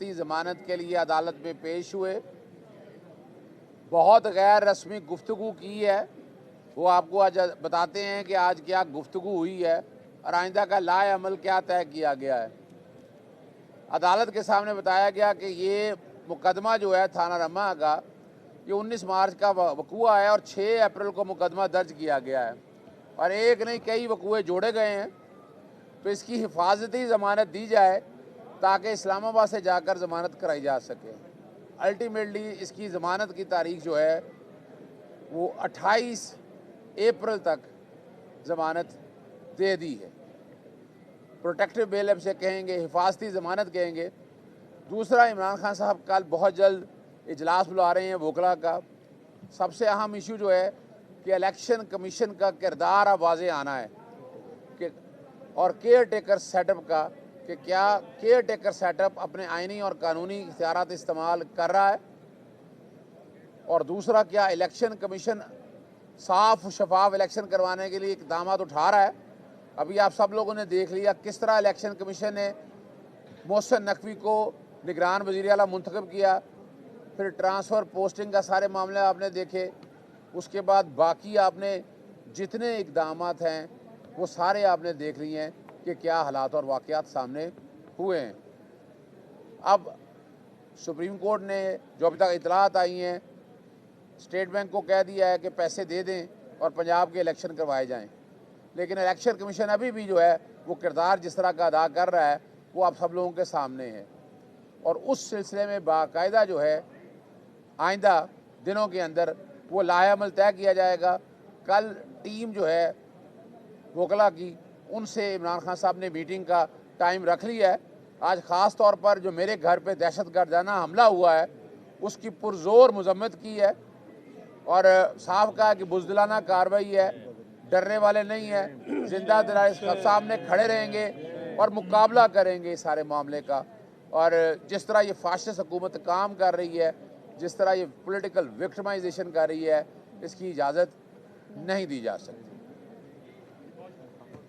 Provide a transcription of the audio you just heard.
जमानत के लिए अदालत में पेश हुए, बहुत गैर रस्मी गुफ्तगू की है। वो आपको आज बताते हैं कि आज क्या गुफ्तगू हुई है और आइंदा का लाए अमल क्या तय किया गया है। अदालत के सामने बताया गया कि ये मुकदमा जो है थाना रमा का, ये 19 मार्च का वकूआ है और 6 अप्रैल को मुकदमा दर्ज किया गया है और एक नहीं कई वकूए जोड़े गए हैं। तो इसकी हिफाजती ज़मानत दी जाए ताकि इस्लामाबाद से जाकर ज़मानत कराई जा सके। अल्टीमेटली इसकी ज़मानत की तारीख जो है वो 28 अप्रैल तक ज़मानत दे दी है। प्रोटेक्टिव बेल अब से कहेंगे, हिफाजती ज़मानत कहेंगे। दूसरा, इमरान खान साहब कल बहुत जल्द इजलास बुला रहे हैं वोकला का। सबसे अहम इशू जो है कि इलेक्शन कमीशन का किरदार अब वाज़े आना है कि और केयर टेकर सेटअप का, कि क्या केयर टेकर सेटअप अपने आइनी और कानूनी इख्तियारात इस्तेमाल कर रहा है, और दूसरा क्या इलेक्शन कमीशन साफ शफाफ इलेक्शन करवाने के लिए इक़दाम उठा रहा है। अभी आप सब लोगों ने देख लिया किस तरह इलेक्शन कमीशन ने मोहसिन नकवी को निगरान वज़ीर आला मुंतखब किया, फिर ट्रांसफ़र पोस्टिंग का सारे मामले आपने देखे। उसके बाद बाकी आपने जितने इक़दाम हैं वो सारे आपने देख लिए हैं कि क्या हालात और वाक़यात सामने हुए हैं। अब सुप्रीम कोर्ट ने जो अभी तक इतलात आई हैं, स्टेट बैंक को कह दिया है कि पैसे दे दें और पंजाब के इलेक्शन करवाए जाएं, लेकिन इलेक्शन कमीशन अभी भी जो है वो किरदार जिस तरह का अदा कर रहा है वो आप सब लोगों के सामने है। और उस सिलसिले में बाकायदा जो है आइंदा दिनों के अंदर वो लाएअमल तय किया जाएगा। कल टीम जो है वोकला की, उनसे इमरान खान साहब ने मीटिंग का टाइम रख लिया है। आज ख़ास तौर पर जो मेरे घर पे दहशतगर्दाना हमला हुआ है उसकी पुरजोर मजम्मत की है और साफ कहा कि बुज़दिलाना कार्रवाई है, डरने वाले नहीं है, जिंदा दिलाए सामने खड़े रहेंगे और मुकाबला करेंगे इस सारे मामले का। और जिस तरह ये फाशिस्ट हुकूमत काम कर रही है, जिस तरह ये पॉलिटिकल विक्टिमाइजेशन कर रही है, इसकी इजाज़त नहीं दी जा सकती।